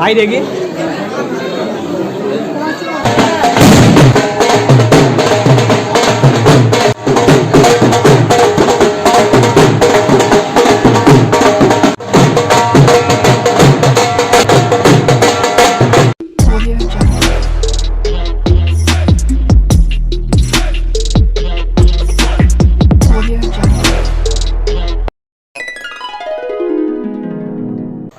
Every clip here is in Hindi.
भाई देगी।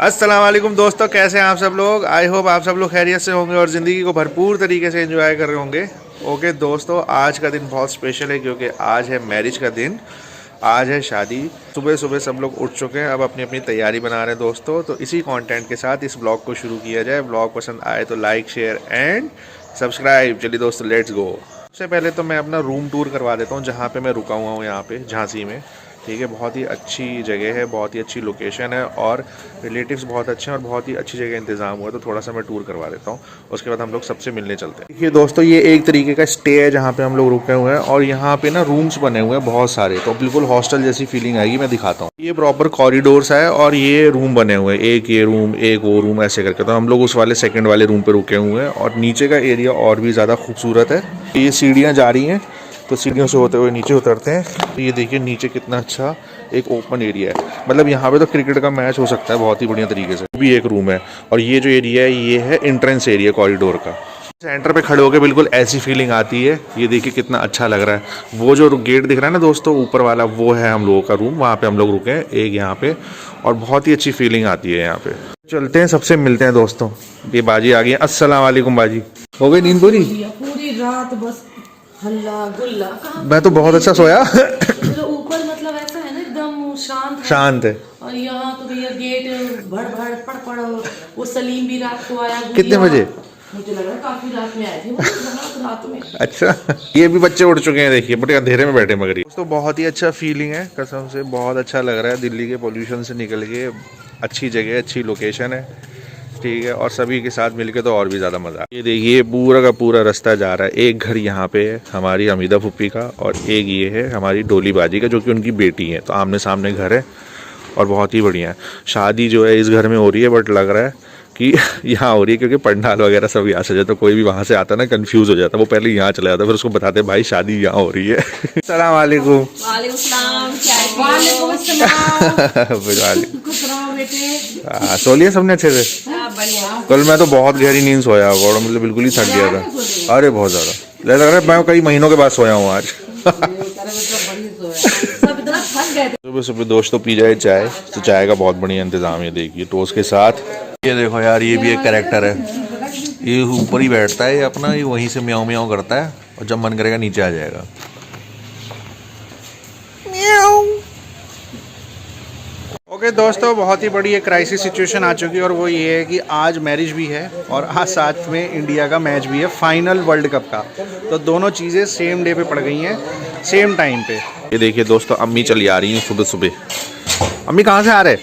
अस्सलाम वालेकुम दोस्तों, कैसे हैं आप सब लोग। आई होप आप सब लोग खैरियत से होंगे और ज़िंदगी को भरपूर तरीके से एंजॉय कर रहे होंगे। ओके दोस्तों, आज का दिन बहुत स्पेशल है क्योंकि आज है मैरिज का दिन, आज है शादी। सुबह सुबह सब लोग उठ चुके हैं, अब अपनी अपनी तैयारी बना रहे हैं दोस्तों। तो इसी कंटेंट के साथ इस ब्लॉग को शुरू किया जाए। ब्लॉग पसंद आए तो लाइक, शेयर एंड सब्सक्राइब। चलिए दोस्तों, लेट्स गो। सबसे पहले तो मैं अपना रूम टूर करवा देता हूँ जहाँ पे मैं रुका हुआ हूँ, यहाँ पे झांसी में। ठीक है, बहुत ही अच्छी जगह है, बहुत ही अच्छी लोकेशन है और रिलेटिव्स बहुत अच्छे हैं और बहुत ही अच्छी जगह इंतज़ाम हुआ है। तो थोड़ा सा मैं टूर करवा देता हूँ, उसके बाद हम लोग सबसे मिलने चलते हैं। देखिए दोस्तों, ये एक तरीके का स्टे है जहाँ पे हम लोग रुके हुए हैं और यहाँ पे ना रूम्स बने हुए हैं बहुत सारे, तो बिल्कुल हॉस्टल जैसी फीलिंग आएगी। मैं दिखाता हूँ, ये प्रॉपर कॉरिडोर्स है और ये रूम बने हुए हैं, एक ये रूम, एक वो रूम, ऐसे करके। तो हम लोग उस वाले सेकेंड वाले रूम पर रुके हुए हैं और नीचे का एरिया और भी ज़्यादा खूबसूरत है। ये सीढ़ियाँ जा रही हैं, तो सीढ़ियों से होते हुए नीचे उतरते हैं। तो ये देखिए नीचे कितना अच्छा एक ओपन एरिया है, मतलब यहाँ पे तो क्रिकेट का मैच हो सकता है बहुत ही बढ़िया तरीके से। भी एक रूम है और ये जो एरिया है ये है एंट्रेंस एरिया कॉरिडोर का। सेंटर पे खड़े होकर बिल्कुल ऐसी फीलिंग आती है। ये देखिए कितना अच्छा लग रहा है। वो जो गेट दिख रहा है ना दोस्तों ऊपर वाला, वो है हम लोगों का रूम, वहाँ पे हम लोग रुके हैं एक यहाँ पे, और बहुत ही अच्छी फीलिंग आती है यहाँ पे। चलते हैं, सबसे मिलते हैं दोस्तों। ये बाजी आ गई है। अस्सलाम वालेकुम बाजी। हो गई नींद पूरी? पूरी रात बस हल्ला गुल्ला। मैं तो बहुत अच्छा सोया। ऊपर मतलब ऐसा है ना, एकदम शांत है। और यहाँ तो भैया गेट भड़ भड़ पड़ पड़। वो सलीम भी रात को आया। कितने बजे? मुझे लग रहा है काफी रात में आए थे वो, रात में। अच्छा, ये भी बच्चे उठ चुके हैं, देखिए बड़े अंधेरे में बैठे मगर। तो बहुत ही अच्छा फीलिंग है, कसम से बहुत अच्छा लग रहा है। दिल्ली के पोल्यूशन से निकल के अच्छी जगह, अच्छी लोकेशन है, ठीक है, और सभी के साथ मिलके तो और भी ज़्यादा मज़ा। ये देखिए पूरा का पूरा रास्ता जा रहा है। एक घर यहाँ पे है हमारी हमीदा फुप्पी का और एक ये है हमारी डोली बाजी का, जो कि उनकी बेटी है। तो आमने सामने घर है और बहुत ही बढ़िया है। शादी जो है इस घर में हो रही है, बट लग रहा है कि यहाँ हो रही है क्योंकि पंडाल वगैरह सब यहाँ से जाता। कोई भी वहाँ से आता ना कंफ्यूज हो जाता, वो पहले यहाँ चला जाता, फिर उसको बताते भाई शादी यहाँ हो रही है। अस्सलाम वालेकुम। सो लिया सबने अच्छे से? कल मैं तो बहुत गहरी नींद सोया और मतलब बिल्कुल ही थक गया था। अरे बहुत ज़्यादा लग रहा है, मैं कई महीनों के बाद सोया हूँ आज। सुबह सुबह दोस्तों पी जाए चाय, तो चाय का बहुत बढ़िया इंतजाम है। देखिए टोस्ट के साथ। ये देखो यार, ये भी एक कैरेक्टर है। ये ऊपर ही बैठता है अपना, ये वहीं से म्याऊं म्याऊं करता है और जब मन करेगा नीचे आ जाएगा। ओके दोस्तों, बहुत ही बड़ी एक क्राइसिस सिचुएशन आ चुकी है और वो ये है कि आज मैरिज भी है और आज साथ में इंडिया का मैच भी है, फाइनल वर्ल्ड कप का। तो दोनों चीज़ें सेम डे पे पड़ गई हैं, सेम टाइम पे। ये देखिए दोस्तों, अम्मी चली आ रही हैं सुबह सुबह। अम्मी कहाँ से आ रहे?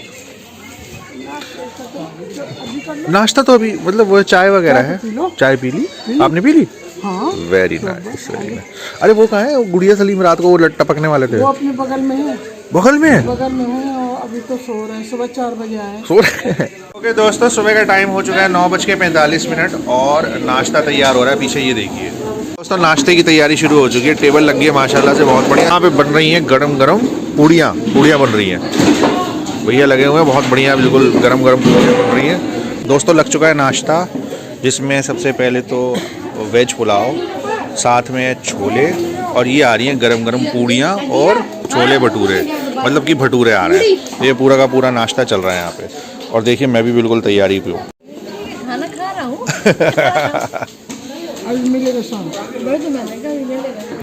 नाश्ता तो अभी मतलब वो चाय वगैरह है। चाय पी ली आपने? पी ली? हाँ। Very nice, very nice. अरे वो कहाँ है वो गुड़िया सलीम? रात को वो लट्टा पकने वाले थे। वो अपने बगल में है। बगल में है? बगल में है और अभी तो सो रहे हैं। सुबह 4 बजे आए। सो रहे हैं। ओके दोस्तों, सुबह का टाइम हो चुका है 9:45 और नाश्ता तैयार हो रहा है। पीछे ये देखिए दोस्तों, नाश्ते की तैयारी शुरू हो चुकी है। टेबल लग गई है माशाल्लाह से, बहुत बढ़िया। यहाँ पे बन रही हैं गरम गरम पूड़ियाँ बन रही हैं। भैया लगे हुए हैं, बहुत बढ़िया, बिल्कुल गरम गरम पूड़ियाँ बन रही हैं दोस्तों। लग चुका है नाश्ता, जिसमें सबसे पहले तो वेज पुलाव, साथ में छोले, और ये आ रही हैं गरम गरम पूड़ियाँ और छोले भटूरे, मतलब कि भटूरे आ रहे हैं। ये पूरा का पूरा नाश्ता चल रहा है यहाँ पे। और देखिए मैं भी बिल्कुल तैयारी पे हूँ, खाना खा रहा हूँ।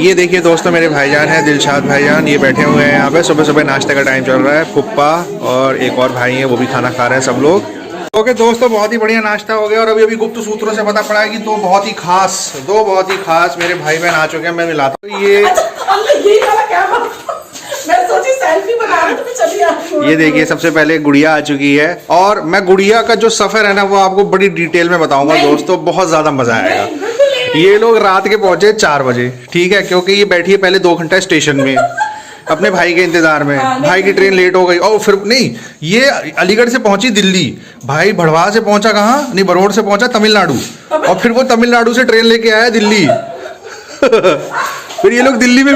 ये देखिए दोस्तों, मेरे भाईजान हैं दिलशाद भाईजान, ये बैठे हुए हैं यहाँ पे। सुबह सुबह नाश्ते का टाइम चल रहा है। फुप्पा और एक और भाई हैं, वो भी खाना खा रहे हैं सब लोग। ओके दोस्तों, बहुत ही बढ़िया नाश्ता हो गया और अभी गुप्त सूत्रों से पता पड़ा है कि दो बहुत ही खास मेरे भाई बहन आ चुके हैं। मैं मिलाता हूँ। ये देखिए, सबसे पहले गुड़िया आ चुकी है और मैं गुड़िया का जो सफर है ना वो आपको बड़ी डिटेल में बताऊंगा दोस्तों, बहुत ज्यादा मजा आएगा। ये लोग रात के पहुंचे 4 बजे, ठीक है, क्योंकि ये बैठी है पहले 2 घंटा स्टेशन में, अपने भाई के इंतजार में। भाई की ट्रेन लेट हो गई और फिर नहीं, ये अलीगढ़ से पहुंची दिल्ली, भाई भड़वा से पहुंचा कहाँ, नहीं बरोड़ से पहुंचा तमिलनाडु, और फिर वो तमिलनाडु से ट्रेन लेके आया दिल्ली। फिर ये लोग दिल्ली में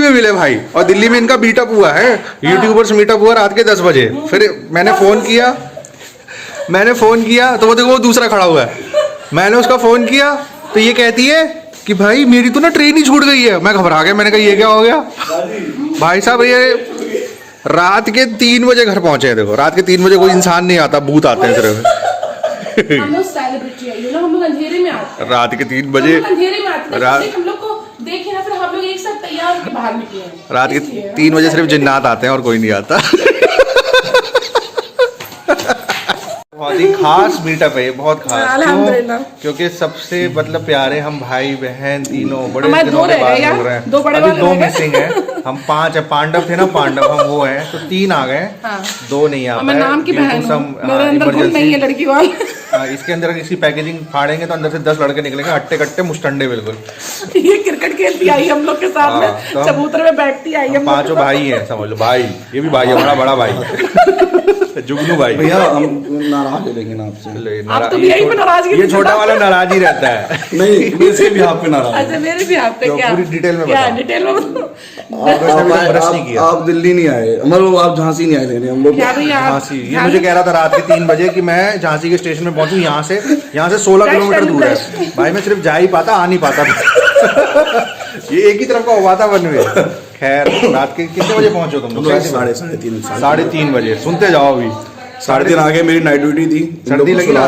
मिले भाई, और दिल्ली में इनका मीटअप हुआ है, यूट्यूबर्स मीटअप हुआ रात के 10 बजे। फिर मैंने फ़ोन किया तो वो देखो वो दूसरा खड़ा हुआ है। मैंने उसका फ़ोन किया तो ये कहती है कि भाई मेरी तो ना ट्रेन ही छूट गई है। मैं घबरा गया, मैंने कहा ये क्या हो गया। भाई साहब ये रात के 3 बजे घर पहुंचे हैं। देखो रात के 3 बजे कोई इंसान नहीं आता, भूत आते हैं सिर्फ। हम लोग सेलिब्रिटी है, you know, हम लोग अंधेरे में आते हैं। रात के 3 बजे अंधेरे में आते हैं, हम लोग को देखे ना, फिर हम लोग एक साथ तैयार होकर बाहर निकले हैं। रात के 3 बजे सिर्फ जिन्नात आते हैं और कोई नहीं आता। बहुत ही खास मीटअप है ये, बहुत खास। क्योंकि सबसे मतलब प्यारे हम भाई बहन तीनों बड़े दिनों के बाद मिल रहे हैं। अभी 2 मिसिंग है, हम 5 है। पांडव थे ना, पांडव हम वो हैं, तो 3 आ गए, 2 नहीं आ पाए। नाम की बहन नहीं है लड़की वाला। इसके अंदर इसकी पैकेजिंग फाड़ेंगे तो अंदर से 10 लड़के निकलेंगे, हट्टे कट्टे मुस्टंडे बिल्कुल। ये क्रिकेट खेलती आई हम लोग के साथ में, चबूतरे में बैठती आई। हम 5 भाई है, समझ लो भाई, ये भी भाई है, बड़ा भाई जुगनू भाई। भैया हम नाराज हो लेकिन आपसे, आप तो यही पे नाराजगी, ये छोटा वाला नाराज ही रहता है। नहीं मेरे भी आप पे नाराज। अच्छा मेरे भी आप पे क्या पूरी डिटेल में क्या बताओ। डिटेल में आप दिल्ली नहीं आए, मतलब आप झांसी नहीं आए, लेकिन हम लोग क्या भैया झांसी। ये मुझे कह रहा था रात के 3 बजे कि मैं झांसी के स्टेशन में पहुंचूं, यहाँ से 16 किलोमीटर दूर है भाई। मैं सिर्फ जा ही पाता, आ नहीं पाता। ये एक ही तरफ का हुआ था वन वे। खैर रात के कितने बजे पहुंचे तुम लोग? 3:30 बजे। सुनते जाओ अभी। 3:30 आगे मेरी नाइट ड्यूटी थी। सर्दी लगी ना?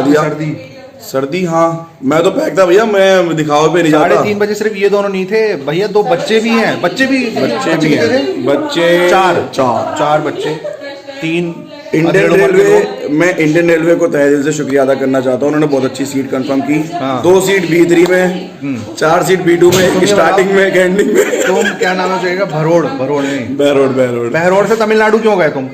सर्दी हाँ, मैं तो पैक था भैया, मैं दिखावे पे नहीं जाता। 3:30 बजे सिर्फ ये दोनों नहीं थे भैया, 2 बच्चे भी हैं। बच्चे भी हैं, बच्चे 4 बच्चे, 3 इंडियन रेलवे। मैं इंडियन रेलवे को तहे दिल से शुक्रिया अदा करना चाहता हूँ, उन्होंने बहुत अच्छी सीट कंफर्म की। 2 सीट B3 में, 4 सीट B2 में, एक स्टार्टिंग में, एक एंडिंग में। तुम क्या नाम है चाहिए? भरोड़ नहीं, बहरोड से तमिलनाडु क्यों गए तुम?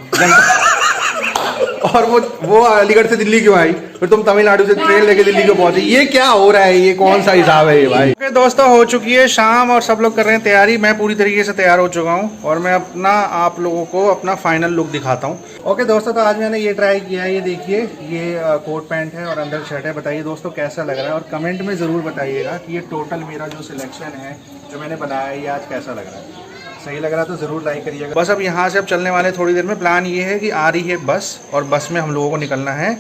और वो अलीगढ़ से दिल्ली क्यों आई? फिर तुम तमिलनाडु से ट्रेन लेके दिल्ली क्यों पहुंचे? ये क्या हो रहा है? ये कौन सा हिसाब है ये भाई? okay, दोस्तों हो चुकी है शाम और सब लोग कर रहे हैं तैयारी। मैं पूरी तरीके से तैयार हो चुका हूं और मैं अपना आप लोगों को अपना फाइनल लुक दिखाता हूं। ओके दोस्तों, तो आज मैंने ये ट्राई किया है। ये देखिए, ये कोट पैंट है और अंदर शर्ट है। बताइए दोस्तों कैसा लग रहा है, और कमेंट में ज़रूर बताइएगा कि ये टोटल मेरा जो सिलेक्शन है, जो मैंने बनाया है, ये आज कैसा लग रहा है। सही लग रहा तो ज़रूर लाइक करिएगा। बस अब यहाँ से अब चलने वाले थोड़ी देर में। प्लान ये है कि आ रही है बस, और बस में हम लोगों को निकलना है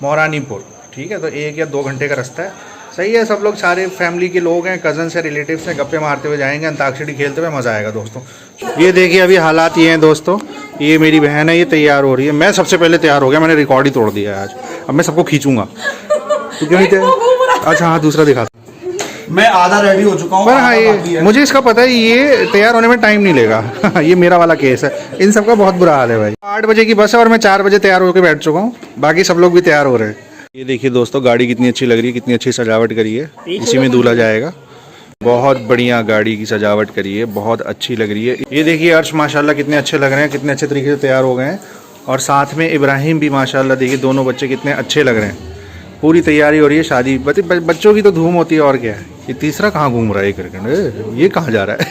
मोरानीपुर। ठीक है, तो 1 या 2 घंटे का रास्ता है। सही है, सब लोग सारे फैमिली के लोग हैं, कज़न्स हैं, रिलेटिव्स हैं, गप्पे मारते हुए जाएंगे, अंताक्षरी खेलते हुए, मज़ा आएगा दोस्तों। ये देखिए अभी हालात ये हैं दोस्तों। ये मेरी बहन है, ये तैयार हो रही है। मैं सबसे पहले तैयार हो गया, मैंने रिकॉर्ड ही तोड़ दिया है आज। अब मैं सबको खींचूंगा। तो क्यों नहीं तैयार? अच्छा हाँ, दूसरा दिखा। मैं आधा रेडी हो चुका हूँ। पर हाँ, ये मुझे इसका पता है, ये तैयार होने में टाइम नहीं लेगा। ये मेरा वाला केस है, इन सबका बहुत बुरा हाल है भाई। 8 बजे की बस है और मैं 4 बजे तैयार होकर बैठ चुका हूँ। बाकी सब लोग भी तैयार हो रहे हैं। ये देखिए दोस्तों, गाड़ी कितनी अच्छी लग रही है, कितनी अच्छी सजावट करी है। इसी में दूल्हा जाएगा। बहुत बढ़िया गाड़ी की सजावट करी है, बहुत अच्छी लग रही है। ये देखिए अर्श माशाल्लाह कितने अच्छे लग रहे हैं, कितने अच्छे तरीके से तैयार हो गए हैं। और साथ में इब्राहिम भी माशाल्लाह, देखिए दोनों बच्चे कितने अच्छे लग रहे हैं। पूरी तैयारी हो रही है शादी। बच्चों की तो धूम होती है और क्या है। ये तीसरा कहाँ घूम रहा है क्रिकेट? ये कहाँ जा रहा है?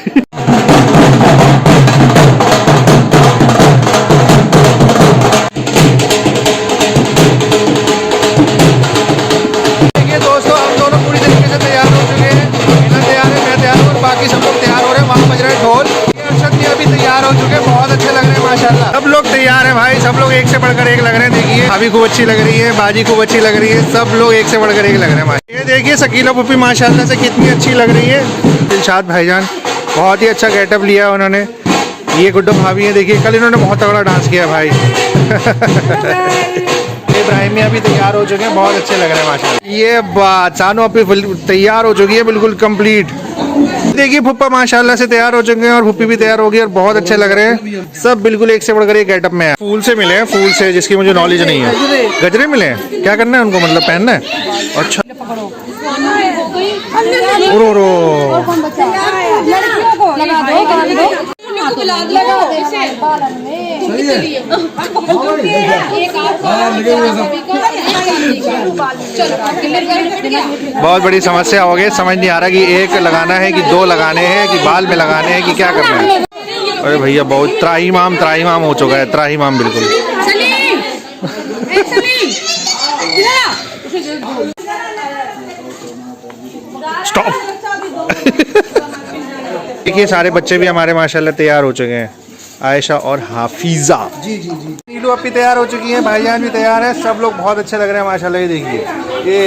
देखिए दोस्तों, हम दोनों पूरी तरीके से तैयार हो चुके हैं। इधर तैयार है, मैं तैयार हूँ, और बाकी सब लोग तैयार हो रहे हैं। वहाँ बज रहे हैं ढोल। अर्शद भी अभी तैयार हो चुके हैं, बहुत अच्छे लग रहे हैं माशाल्लाह। सब लोग तैयार हैं भाई, सब लोग एक से बढ़कर एक लग रहे हैं। देखिए भाभी खूब अच्छी लग रही है, बाजी खूब अच्छी लग रही है, सब लोग एक से बढ़कर एक लग रहे हैं। ये देखिए शकीला पुप्पी माशाल्लाह से कितनी अच्छी लग रही है। दिलशाद भाईजान बहुत ही अच्छा गेटअप लिया है उन्होंने। ये गुड्डो भाभी है, देखिए कल इन्होंने बहुत तगड़ा डांस किया भाई। इब्राहिमिया भी तैयार हो चुके हैं, बहुत अच्छे लग रहे हैं माशाल्लाह। ये बात सानू अभी तैयार हो चुकी है बिल्कुल कंप्लीट। देखिए फुप्पा माशाल्लाह से तैयार हो चुके हैं, और फुप्पी भी तैयार हो गई, और बहुत अच्छे लग रहे हैं। सब बिल्कुल एक से बढ़कर एक गेटअप में है। फूल से मिले हैं, फूल से, जिसकी मुझे नॉलेज नहीं है। गजरे मिले हैं, क्या करना है उनको, मतलब पहनना है? अच्छा बहुत बड़ी समस्या हो गई, समझ नहीं आ रहा कि एक लगाना है कि दो लगाने हैं कि बाल में लगाने हैं कि क्या करना है। अरे भैया बहुत त्राहीमाम हो चुका है, त्राहीमाम बिल्कुल। स्टॉप। देखिए सारे बच्चे भी हमारे माशाल्लाह तैयार हो चुके हैं, आयशा और हाफिजा। जी जी जी। नीलू अपनी तैयार हो चुकी हैं, भाईजान भी तैयार हैं, सब लोग बहुत अच्छे लग रहे हैं माशाल्लाह। ये देखिए, ये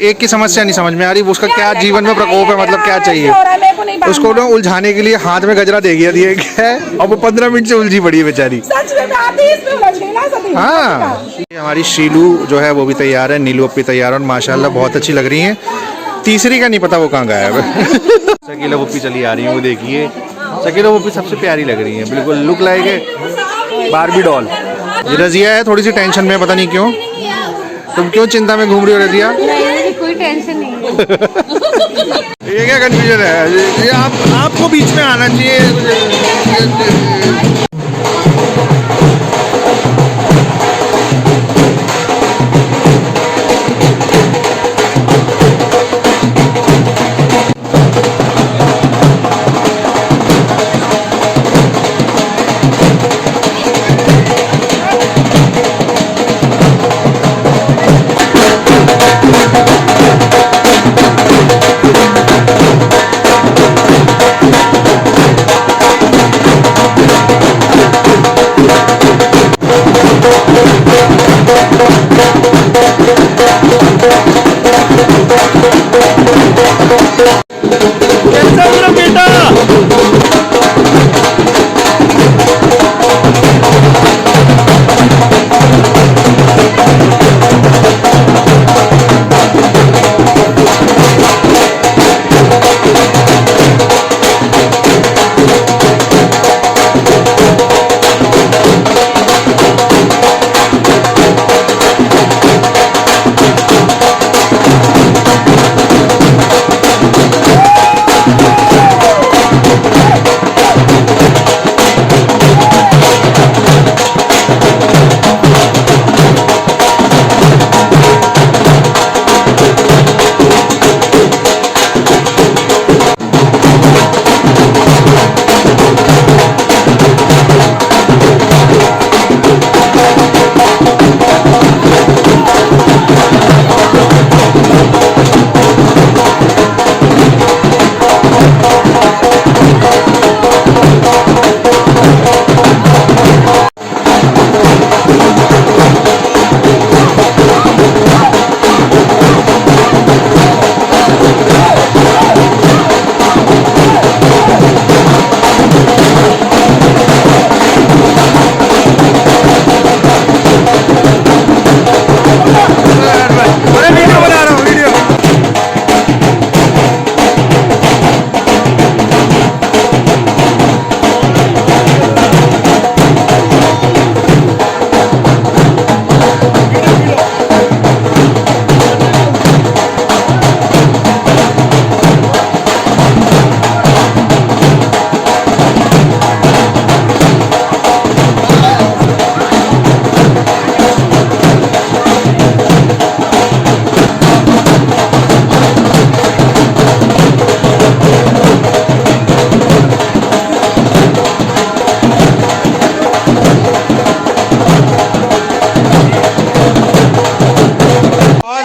एक की समस्या नहीं समझ में आ रही, उसका क्या जीवन में प्रकोप है, मतलब क्या चाहिए उसको ना उलझाने के लिए हाथ में गजरा दे दिया है और वो 15 मिनट से उलझी पड़ी है बेचारी। हाँ, हमारी शीलू जो है वो भी तैयार है, नीलू अपनी तैयार है, माशाल्लाह बहुत अच्छी लग रही है। तीसरी का नहीं पता वो कहाँ गायब है। शकीला पुप्पी चली आ रही है, वो देखिए शकीला पुप्पी सबसे प्यारी लग रही है, बिल्कुल लुक लाइक बारबी डॉल। ये रजिया है थोड़ी सी टेंशन में, पता नहीं क्यों। तुम क्यों चिंता में घूम रही हो रजिया? कोई टेंशन नहीं है। ये क्या कंफ्यूजन है? ये आपको बीच में आना चाहिए।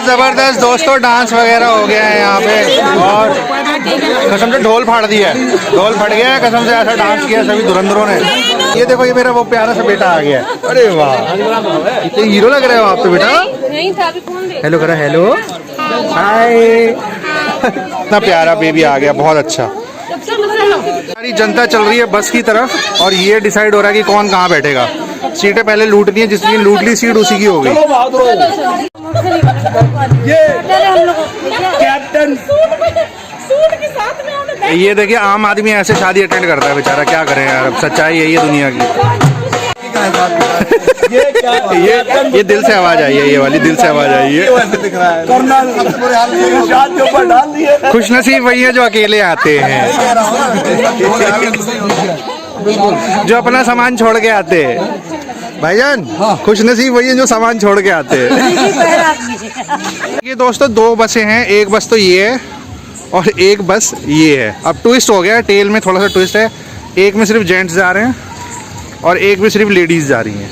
जबरदस्त दोस्तों डांस वगैरह हो गया है यहाँ पे, और कसम से ढोल फाड़ दिया है, ढोल फट गया है कसम से, ऐसा डांस किया सभी धुरंधरों ने। ये देखो ये मेरा वो प्यारा सा बेटा आ गया है। अरे वाह, इतने हीरो लग रहे हो आप तो बेटा। हेलो करा, हेलो हाय। इतना प्यारा बेबी आ गया, बहुत अच्छा। सारी जनता चल रही है बस की तरफ और ये डिसाइड हो रहा है कि कौन कहाँ बैठेगा। सीटें पहले लूटनी है, जिसकी लूट ली सीट उसी की हो गई। ये कैप्टन ये देखिए आम आदमी ऐसे शादी अटेंड करता है बेचारा, क्या करें यार, अब सच्चाई यही है दुनिया की। ये दिल से आवाज आई है, ये वाली दिल से आवाज आई है। खुशनसीब वही है जो अकेले आते हैं, जो अपना सामान छोड़ के आते हैं। भाईजान खुश नसीब वही है जो सामान छोड़ के आते हैं। ये दोस्तों 2 बसें हैं, एक बस तो ये है और एक बस ये है। अब ट्विस्ट हो गया, टेल में थोड़ा सा ट्विस्ट है, एक में सिर्फ जेंट्स जा रहे हैं और एक में सिर्फ लेडीज़ जा रही हैं।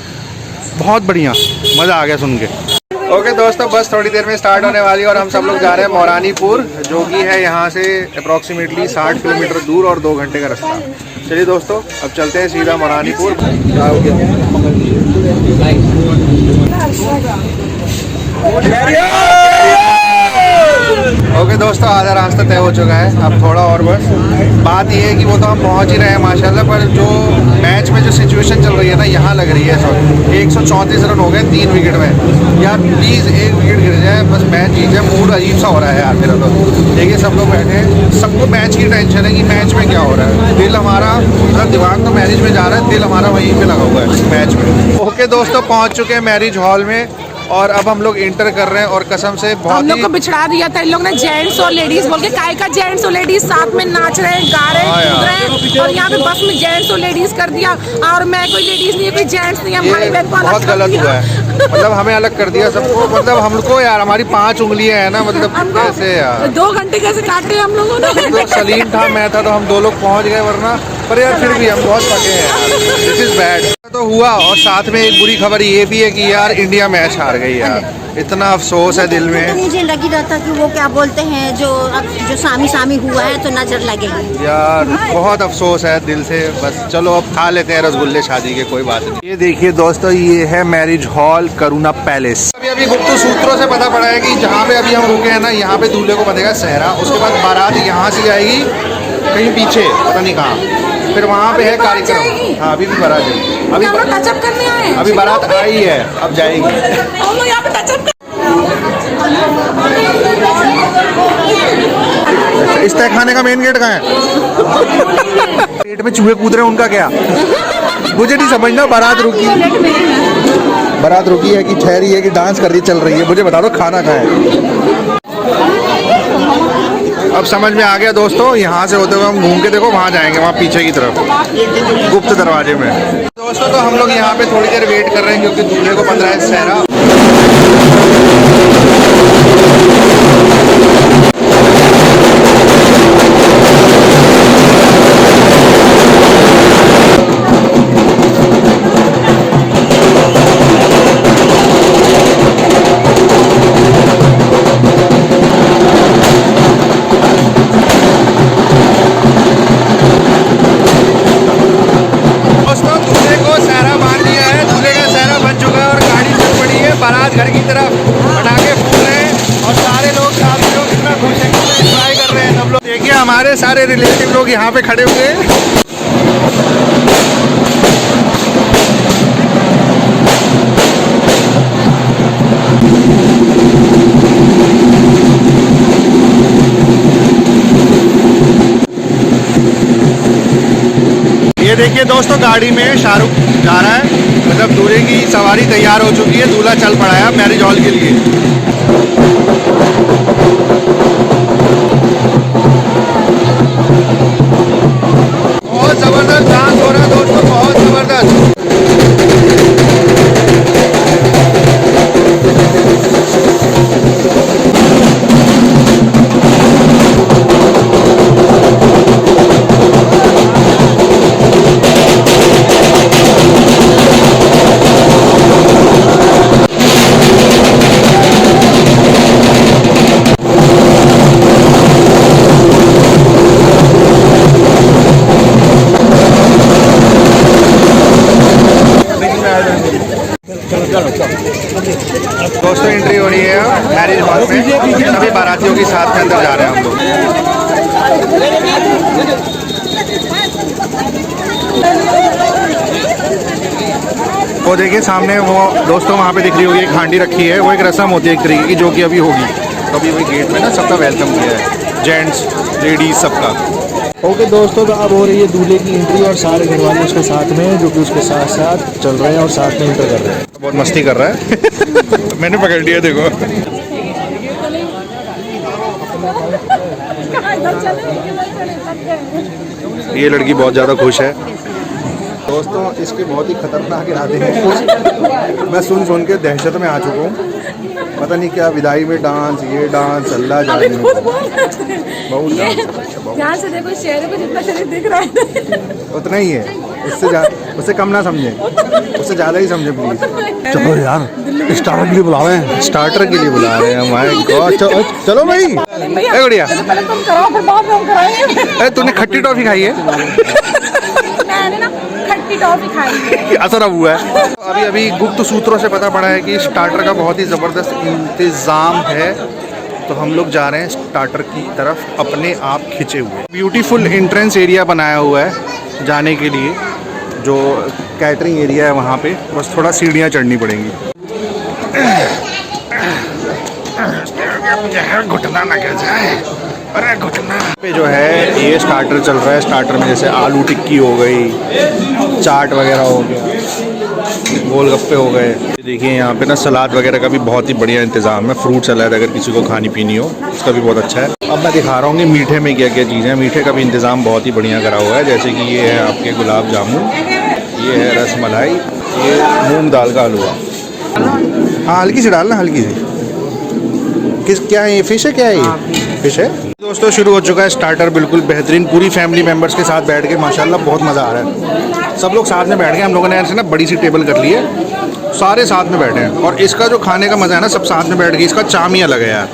बहुत बढ़िया, मज़ा आ गया सुन के। ओके दोस्तों, बस थोड़ी देर में स्टार्ट होने वाली है और हम सब लोग जा रहे हैं मौरानीपुर, जो कि है यहाँ से अप्रॉक्सीमेटली 60 किलोमीटर दूर और 2 घंटे का रास्ता। चलिए दोस्तों, अब चलते हैं सीधा मौरानीपुर। ओके दोस्तों, आधा रास्ता तय हो चुका है, अब थोड़ा और बस। बात ये है कि वो तो हम पहुंच ही रहे हैं माशाल्लाह, पर जो मैच में जो सिचुएशन चल रही है ना, यहाँ लग रही है सब 134 रन हो गए 3 विकेट में। यार प्लीज़ एक विकेट गिर जाए, बस मैच जीत जाए। मूड अजीब सा हो रहा है यार मेरा तो। देखिए सब लोग बैठे हैं, सबको मैच की टेंशन है कि मैच में क्या हो रहा है। दिल हमारा, मतलब दिमाग तो मैरिज में जा रहा है, दिल हमारा वहीं पर लगा हुआ है मैच में। ओके दोस्तों, पहुँच चुके हैं मैरिज हॉल में और अब हम लोग इंटर कर रहे हैं और कसम से बहुत हम लोग को बिछड़ा दिया था इन लोग ने, जेंट्स और लेडीज बोल के। काय का जेंट्स और लेडीज साथ में नाच रहे हैं, गा रहे हैं, कूद रहे हैं, और यहाँ पे बस में जेंट्स और लेडीज कर दिया। और मैं कोई लेडीज नहीं है, कोई जेंट्स नहीं है, भाई बहन को अलग बहुत कर गलत दिया। हुआ है। मतलब हमें अलग कर दिया सबको, मतलब हमको यार हमारी 5 उंगलियां हैं ना, मतलब कैसे यार 2 घंटे कैसे काटे हम लोगों ने। तो सलीम था, मैं था, तो हम 2 लोग पहुंच गए, वरना पर यार फिर भी हम बहुत पके हैं यार। दिस इज बैड तो हुआ। और साथ में एक बुरी खबर ये भी है कि यार इंडिया मैच हार गई यार, इतना अफसोस है दिल में। मुझे लगी रहा था कि वो क्या बोलते हैं, जो सामी सामी हुआ है तो नजर लगेगी यार, बहुत अफसोस है दिल से। बस चलो अब खा लेते हैं रसगुल्ले शादी के, कोई बात नहीं। ये देखिए दोस्तों, ये है मैरिज हॉल करुणा पैलेस। अभी गुप्त सूत्रों से पता पड़ा है कि जहाँ पे अभी हम रुके हैं ना, यहाँ पे दूल्हे को बंधेगा सहरा, उसके बाद बारात यहाँ से जाएगी कहीं पीछे, पता नहीं कहाँ, फिर वहाँ पे है कार्यक्रम। हाँ अभी भी बारात जाएगी, अभी टचअप करने आए, अभी बारात आई है, अब जाएगी। हम लोग यहाँ पे टचअप। इस तय खाने का मेन गेट कहाँ है? पेट में चूहे कूद रहे हैं, उनका क्या? मुझे नहीं समझना। बारात रुकी है कि ठहरी है कि डांस कर रही चल रही है, मुझे बता दो खाना कहाँ है। अब समझ में आ गया दोस्तों, यहाँ से होते हुए हम घूम के देखो वहाँ जाएंगे, वहाँ पीछे की तरफ गुप्त दरवाजे में। दोस्तों तो हम लोग यहाँ पे थोड़ी देर वेट कर रहे हैं क्योंकि दूल्हे को बंध रहा है सहरा। घर की तरफ पटाखे फूट रहे हैं और सारे लोग कितना खुश हैं, कितना एंजॉय कर रहे हैं सब लोग। देखिए हमारे सारे रिलेटिव लोग यहाँ पे खड़े हुए हैं। ये देखिए दोस्तों, गाड़ी में शाहरुख जा रहा है, मतलब दूल्हे की सवारी तैयार हो चुकी है, दूल्हा चल पड़ा है मैरिज हॉल के लिए। बहुत जबरदस्त डांस हो रहा है दोस्तों, बहुत जबरदस्त। दोस्तों एंट्री हो रही है मैरिज हॉल में, सभी बारातियों के साथ में अंदर जा रहे हैं हम लोग। वो देखिए सामने वो दोस्तों वहाँ पे दिख रही होगी एक हांडी रखी है, वो एक रस्म होती है एक तरीके की, जो कि अभी होगी। तो अभी वही गेट में ना सबका वेलकम किया है, जेंट्स लेडीज सबका। ओके दोस्तों, तो अब हो रही है दूल्हे की एंट्री और सारे घर वाले उसके साथ में, जो कि उसके साथ साथ चल रहे हैं और साथ में एंटर कर रहे हैं। बहुत मस्ती कर रहा है। मैंने पकड़ लिया देखो। ये लड़की बहुत ज़्यादा खुश है। दोस्तों इसके बहुत ही खतरनाक इरादे हैं। मैं सुन के दहशत में आ चुका हूँ। पता नहीं क्या विदाई में डांस, ये डांस, अल्लाह जाने। बहुत यहाँ से देखो शहर को जितना शरीर दिख रहा है उतना ही है, उससे कम ना समझे, उससे ज़्यादा ही समझे प्लीज। चलो यार, स्टार्टर के लिए बुला रहे हैं। स्टार्टर के लिए बुला रहे हैं। माय गॉड, चलो भाई। ए गुड़िया, पहले तुम कराओ फिर बाद में हम कराएंगे। तूने खट्टी टॉफी खाई है? मैंने ना खट्टी टॉफी खाई है। असर अब हुआ है। अभी गुप्त सूत्रों से पता पड़ा है कि स्टार्टर का बहुत ही ज़बरदस्त इंतज़ाम है, तो हम लोग जा रहे हैं स्टार्टर की तरफ अपने आप खिंचे हुए। ब्यूटीफुल एंट्रेंस एरिया बनाया हुआ है जाने के लिए, जो कैटरिंग एरिया है वहाँ पे बस थोड़ा सीढ़ियाँ चढ़नी पड़ेंगी। घुटना ना गिर जाए, अरे घुटना पे जो है ये स्टार्टर चल रहा है। स्टार्टर में जैसे आलू टिक्की हो गई, चाट वगैरह हो गया, गोलगप्पे हो गए। देखिए यहाँ पे ना सलाद वगैरह का भी बहुत ही बढ़िया इंतज़ाम है। फ्रूट सलाद अगर किसी को खानी पीनी हो उसका भी बहुत अच्छा है। अब मैं दिखा रहा हूँ कि मीठे में क्या क्या चीज़ें हैं। मीठे का भी इंतज़ाम बहुत ही बढ़िया करा हुआ है, जैसे कि ये है आपके गुलाब जामुन, ये है रस मलाई, ये मूंग दाल का हलवा। हाँ हल्की सी डालना, हल्की सी। क्या है ये, फिश है? क्या है ये, फिश है? दोस्तों शुरू हो चुका है स्टार्टर, बिल्कुल बेहतरीन। पूरी फैमिली मेम्बर्स के साथ बैठ के माशाल्लाह बहुत मज़ा आ रहा है। सब लोग साथ में बैठ गए। हम लोगों ने ऐसे ना बड़ी सी टेबल कर ली है, सारे साथ में बैठे हैं। और इसका जो खाने का मज़ा है ना, सब साथ में बैठ गए, इसका चाम ही अलग है यार।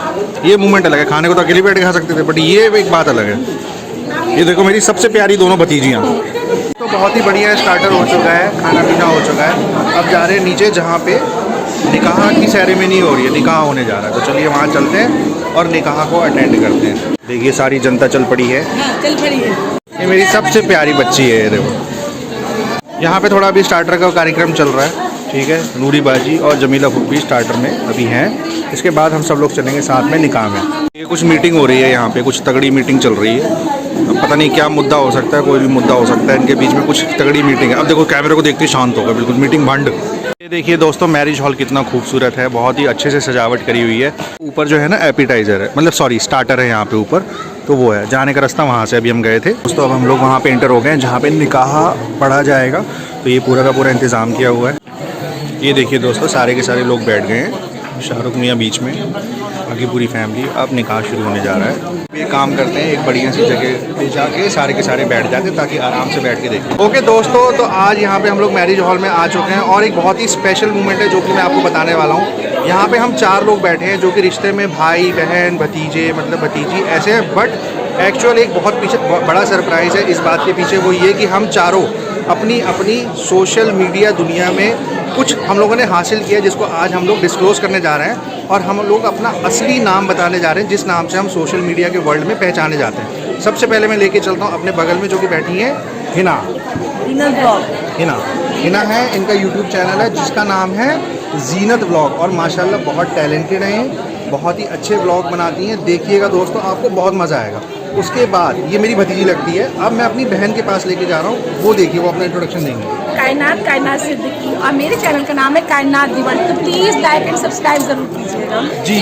ये मूवमेंट अलग है। खाने को तो अकेले बैठ के खा सकते थे, बट ये एक बात अलग है। ये देखो मेरी सबसे प्यारी दोनों भतीजियाँ। तो बहुत ही बढ़िया स्टार्टर हो चुका है, खाना पीना हो चुका है। अब जा रहे हैं नीचे जहाँ पे निकाह की सेरेमनी हो रही है, निकाह होने जा रहा है। तो चलिए वहाँ चलते हैं और निकाह को अटेंड करते हैं। देखिए सारी जनता चल पड़ी है। चल पड़ी है। ये मेरी सबसे प्यारी बच्ची है, ये देखो। यहाँ पे थोड़ा अभी स्टार्टर का कार्यक्रम चल रहा है, ठीक है। नूरी बाजी और जमीला फुप्पी स्टार्टर में अभी हैं। इसके बाद हम सब लोग चलेंगे साथ में निकाह में। ये कुछ मीटिंग हो रही है यहाँ पे, कुछ तगड़ी मीटिंग चल रही है। अब पता नहीं क्या मुद्दा हो सकता है, कोई भी मुद्दा हो सकता है। इनके बीच में कुछ तगड़ी मीटिंग है। अब देखो कैमरे को देखते ही शांत होगा, बिल्कुल मीटिंग भंड। ये देखिए दोस्तों मैरिज हॉल कितना खूबसूरत है, बहुत ही अच्छे से सजावट करी हुई है। ऊपर जो है ना एपिटाइज़र है, मतलब सॉरी स्टार्टर है यहाँ पे ऊपर, तो वो है। जाने का रास्ता वहाँ से अभी हम गए थे दोस्तों। अब हम लोग वहाँ पे एंटर हो गए हैं जहाँ पे निकाह पढ़ा जाएगा। तो ये पूरा का पूरा इंतज़ाम किया हुआ है। ये देखिए दोस्तों सारे के सारे लोग बैठ गए हैं, शाहरुख मियाँ बीच में, बाकी पूरी फैमिली। अब निकाह शुरू होने जा रहा है। ये काम करते हैं एक बढ़िया सी जगह पे जाके सारे के सारे बैठ जाते हैं ताकि आराम से बैठ के देखें। ओके दोस्तों, तो आज यहाँ पे हम लोग मैरिज हॉल में आ चुके हैं और एक बहुत ही स्पेशल मोमेंट है जो कि मैं आपको बताने वाला हूँ। यहाँ पे हम 4 लोग बैठे हैं जो कि रिश्ते में भाई बहन भतीजे मतलब भतीजी ऐसे हैं, बट एक्चुअल एक बहुत पीछे बड़ा सरप्राइज़ है इस बात के पीछे। वो ये कि हम चारों अपनी अपनी सोशल मीडिया दुनिया में कुछ हम लोगों ने हासिल किया, जिसको आज हम लोग डिस्क्लोज करने जा रहे हैं। और हम लोग अपना असली नाम बताने जा रहे हैं, जिस नाम से हम सोशल मीडिया के वर्ल्ड में पहचाने जाते हैं। सबसे पहले मैं लेके चलता हूँ अपने बगल में जो कि बैठी है हिना। हिना है, इनका यूट्यूब चैनल है जिसका नाम है जीनत व्लॉग। और माशाल्लाह बहुत टैलेंटेड हैं, बहुत ही अच्छे व्लॉग बनाती हैं। देखिएगा दोस्तों, आपको बहुत मज़ा आएगा। उसके बाद ये मेरी भतीजी लगती है। अब मैं अपनी बहन के पास लेके जा रहा हूँ, वो देखिए वो अपना इंट्रोडक्शन देंगे। कायनात सिद्दीकी और मेरे चैनल का नाम है कायनात दीवानी। तो प्लीज़ लाइक एंड सब्सक्राइब जरूर कीजिएगा जी।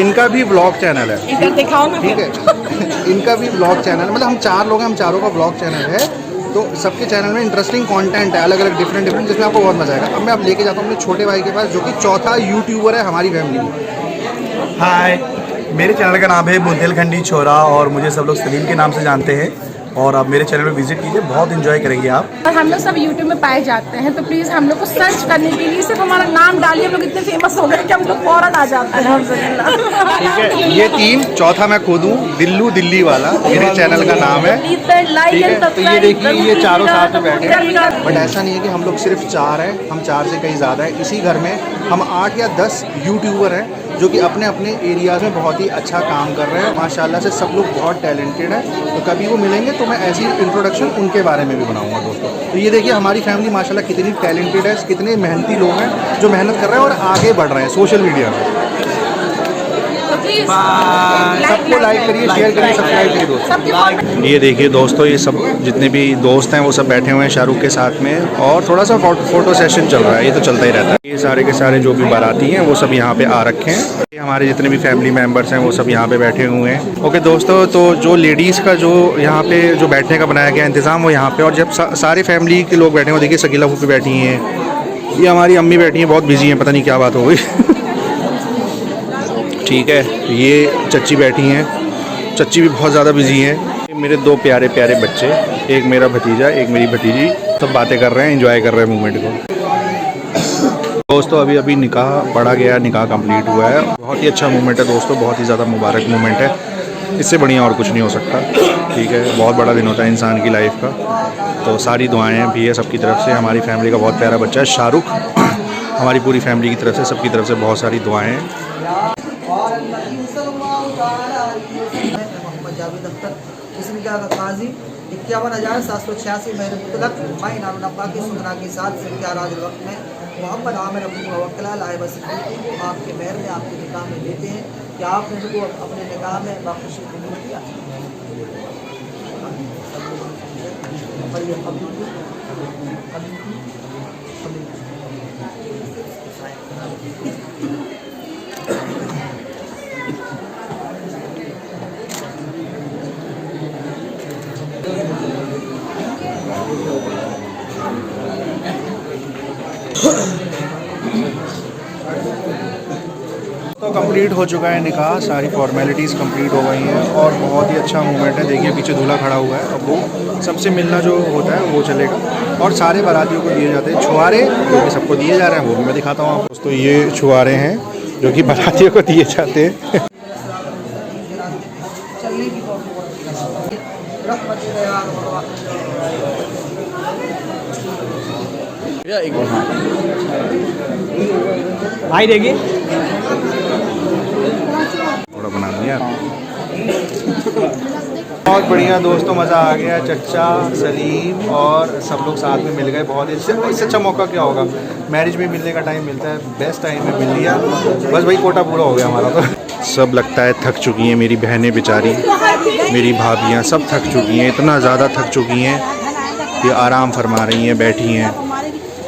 इनका भी व्लॉग चैनल है, इधर दिखाओ ना, ठीक है। इनका भी व्लॉग चैनल, मतलब हम 4 लोग हैं, हम चारों का व्लॉग चैनल है। तो सबके चैनल में इंटरेस्टिंग कंटेंट है, अलग अलग डिफरेंट जिसमें आपको बहुत मजा आएगा। अब मैं लेके जाता हूँ अपने छोटे भाई के पास जो कि चौथा यूट्यूबर है हमारी फैमिली में। हाय, मेरे चैनल का नाम है बुंदेलखंडी छोरा और मुझे सब लोग सलीम के नाम से जानते हैं। और आप मेरे चैनल में विजिट कीजिए, बहुत एंजॉय करेंगे आप। और हम लोग सब यूट्यूब में पाए जाते हैं, तो प्लीज़ हम लोग को सर्च करने के लिए सिर्फ हमारा नाम डालिए। हम लोग इतने फेमस हो गए कि हम लोग फौरन आ जाते हैं। ठीक है, ये 3, चौथा मैं खुद हूँ, दिल्लू दिल्ली वाला मेरे चैनल का नाम है, ठीक है। तो ये देखिए ये चारों साथ में बैठे हैं। बट ऐसा नहीं है कि हम लोग सिर्फ 4 हैं, हम 4 से कहीं ज़्यादा हैं। इसी घर में हम 8 या 10 यूट्यूबर हैं जो कि अपने अपने एरियाज़ में बहुत ही अच्छा काम कर रहे हैं। माशाल्लाह से सब लोग बहुत टैलेंटेड हैं। तो कभी वो मिलेंगे तो मैं ऐसी इंट्रोडक्शन उनके बारे में भी बनाऊंगा दोस्तों। तो ये देखिए हमारी फैमिली माशाल्लाह कितनी टैलेंटेड है, कितने मेहनती लोग हैं जो मेहनत कर रहे हैं और आगे बढ़ रहे हैं सोशल मीडिया में। तो सबको लाइक करिए, शेयर करिए, सब्सक्राइब करिए दोस्तों। ये देखिए दोस्तों, ये सब जितने भी दोस्त हैं वो सब बैठे हुए हैं शाहरुख के साथ में, और थोड़ा सा फोटो सेशन चल रहा है, ये तो चलता ही रहता है। ये सारे के सारे जो भी बाराती हैं वो सब यहाँ पे आ रखे हैं, ये हमारे जितने भी फैमिली मेम्बर्स हैं वो सब यहाँ पे बैठे हुए हैं। ओके दोस्तों, तो जो लेडीज़ का जो यहाँ पे जो बैठने का बनाया गया इंतज़ाम वो यहाँ पे, और जब सारे फैमिली के लोग बैठे हुए, देखिए शकीला फूफी बैठी हैं, ये हमारी अम्मी बैठी हैं, बहुत बिजी हैं, पता नहीं क्या बात हो गई। ठीक है, ये चच्ची बैठी हैं, चच्ची भी बहुत ज़्यादा बिजी हैं। मेरे दो प्यारे प्यारे बच्चे, एक मेरा भतीजा एक मेरी भतीजी, सब बातें कर रहे हैं, एंजॉय कर रहे हैं मोमेंट को। दोस्तों अभी अभी निकाह पढ़ा गया, निकाह कंप्लीट हुआ है, बहुत ही अच्छा मोमेंट है दोस्तों, बहुत ही ज़्यादा मुबारक मोमेंट है, इससे बढ़िया और कुछ नहीं हो सकता। ठीक है, बहुत बड़ा दिन होता है इंसान की लाइफ का, तो सारी दुआएं भी है सबकी तरफ से। हमारी फैमिली का बहुत प्यारा बच्चा है शाहरुख, हमारी पूरी फैमिली की तरफ से, सबकी तरफ से बहुत सारी दुआएं हैं। काजी 51,786 मेरे मुतलक मैं नारुनब्बा की सुनना के साथ राज वक्त में मोहम्मद आमिर अब्दुल वक्ला लाइब आपके मेहर में आपके निकाह में देते हैं कि आपने उनको अपने निकाह में बाखुशी कबूल किया। तो कंप्लीट हो चुका है निकाह, सारी फॉर्मेलिटीज़ कंप्लीट हो गई हैं, और बहुत ही अच्छा मोमेंट है। देखिए पीछे दूल्हा खड़ा हुआ है, अब वो सबसे मिलना जो होता है वो चलेगा, और सारे बारातियों को दिए जाते हैं छुआरे, जो कि सबको दिए जा रहे हैं, वो भी मैं दिखाता हूँ आपको। दोस्तों ये छुआरे हैं जो कि बारातियों को दिए जाते हैं। भाई देखिए थोड़ा बना दिया, बहुत बढ़िया दोस्तों, मज़ा आ गया। चच्चा सलीम और सब लोग साथ में मिल गए, बहुत ही इससे अच्छा मौका क्या होगा, मैरिज में मिलने का टाइम मिलता है, बेस्ट टाइम में मिल लिया, बस भाई कोटा पूरा हो गया हमारा। तो सब लगता है थक चुकी हैं, मेरी बहनें बेचारी, मेरी भाभियाँ सब थक चुकी हैं, इतना ज़्यादा थक चुकी हैं कि आराम फरमा रही हैं, बैठी हैं।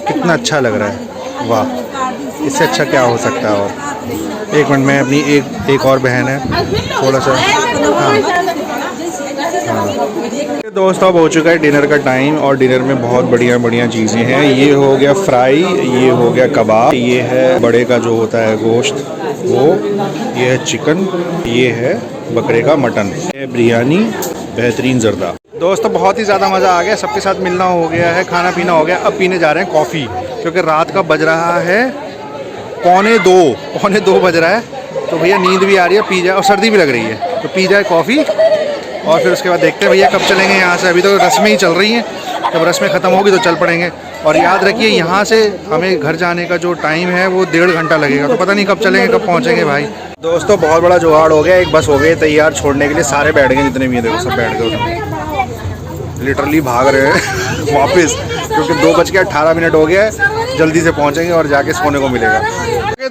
कितना अच्छा लग रहा है, वाह, इससे अच्छा क्या हो सकता है। और एक मिनट में अपनी एक और बहन है, थोड़ा सा दोस्तों अब हो चुका है डिनर का टाइम, और डिनर में बहुत बढ़िया चीज़ें हैं। ये हो गया फ्राई, ये हो गया कबाब, ये है बड़े का जो होता है गोश्त वो, ये है चिकन, ये है बकरे का मटन, ये बिरयानी, बेहतरीन जर्दा। दोस्तों बहुत ही ज़्यादा मज़ा आ गया, सबके साथ मिलना हो गया है, खाना पीना हो गया। अब पीने जा रहे हैं कॉफ़ी, क्योंकि रात का बज रहा है पौने दो बज रहा है, तो भैया नींद भी आ रही है, पी जाए, और सर्दी भी लग रही है, तो पी जाए कॉफ़ी, और फिर उसके बाद देखते हैं भैया कब चलेंगे यहाँ से। अभी तो रस्में ही चल रही हैं, जब रस्में ख़त्म होगी तो चल पड़ेंगे। और याद रखिए यहाँ से हमें घर जाने का जो टाइम है वो 1.5 घंटा लगेगा, तो पता नहीं कब चलेंगे, कब पहुँचेंगे भाई। दोस्तों बहुत बड़ा जुगाड़ हो गया, एक बस हो गई तैयार छोड़ने के लिए, सारे बैठ गए जितने भी हैं, देखो सब बैठ गए, लिटरली भाग रहे हैं वापस, क्योंकि 2:18 हो गया है, जल्दी से पहुँचेंगे और जाके सोने को मिलेगा।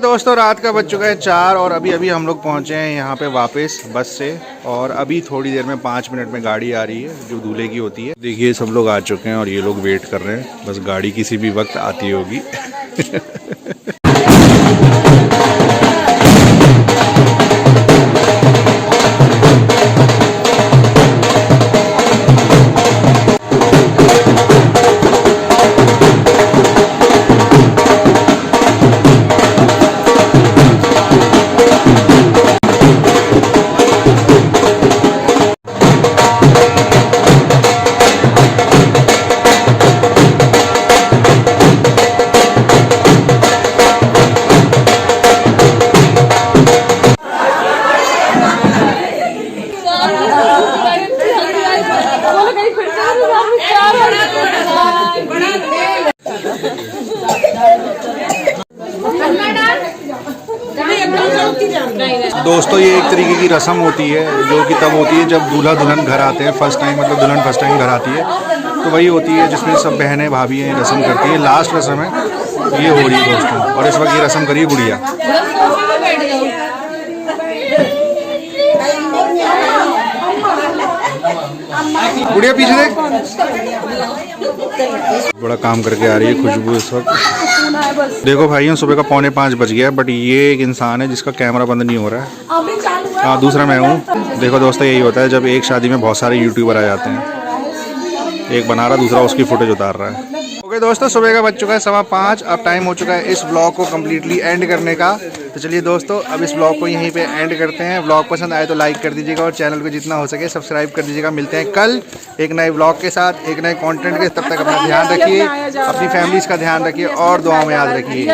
दोस्तों रात का बज चुका है 4, और अभी हम लोग पहुँचे हैं यहाँ पे वापस बस से, और अभी थोड़ी देर में 5 मिनट में गाड़ी आ रही है जो दूल्हे की होती है। देखिए सब लोग आ चुके हैं और ये लोग वेट कर रहे हैं, बस गाड़ी किसी भी वक्त आती होगी। दोस्तों ये एक तरीके की रस्म होती है जो कि तब होती है जब दूल्हा दुल्हन घर आते हैं फर्स्ट टाइम, मतलब दुल्हन फर्स्ट टाइम घर आती है, तो वही होती है जिसमें सब बहनें भाभी हैं रस्म करती है। लास्ट रस्म है ये हो रही है दोस्तों, और इस वक्त ये रस्म करी गुड़िया। गुड़िया पीछे देख, बड़ा काम करके आ रही है खुशबू इस वक्त। देखो भाइयों, सुबह का 4:45 बज गया, बट ये एक इंसान है जिसका कैमरा बंद नहीं हो रहा है। हाँ, दूसरा मैं हूँ। देखो दोस्तों, यही होता है जब एक शादी में बहुत सारे यूट्यूबर आ जाते हैं, एक बना रहा, दूसरा उसकी फुटेज उतार रहा है। ओके दोस्तों, सुबह का बज चुका है 5:15। अब टाइम हो चुका है इस व्लॉग को कम्प्लीटली एंड करने का। तो चलिए दोस्तों, अब इस व्लॉग को यहीं पे एंड करते हैं। व्लॉग पसंद आए तो लाइक कर दीजिएगा और चैनल को जितना हो सके सब्सक्राइब कर दीजिएगा। मिलते हैं कल एक नए व्लॉग के साथ, एक नए कंटेंट के। तब तक अपना ध्यान रखिए, अपनी फैमिलीज का ध्यान रखिए और दुआओं में याद रखिए।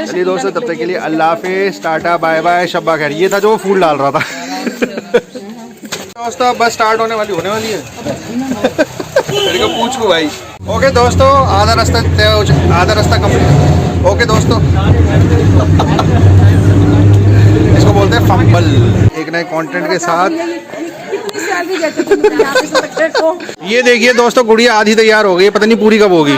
चलिए दोस्तों, तब तक के लिए अल्लाह हाफिज़, टाटा, बाय बाय, शब्बा खैर। ये था जो फूल डाल रहा था। दोस्तों, बस स्टार्ट होने वाली है। तेरे को पूछूं भाई। ओके दोस्तों, आधा रास्ता कंप्लीट। ओके दोस्तों, इसको बोलते हैं फंबल। एक नए कंटेंट के साथ। ये देखिए दोस्तों, गुड़िया आधी तैयार हो गई, पता नहीं पूरी कब होगी।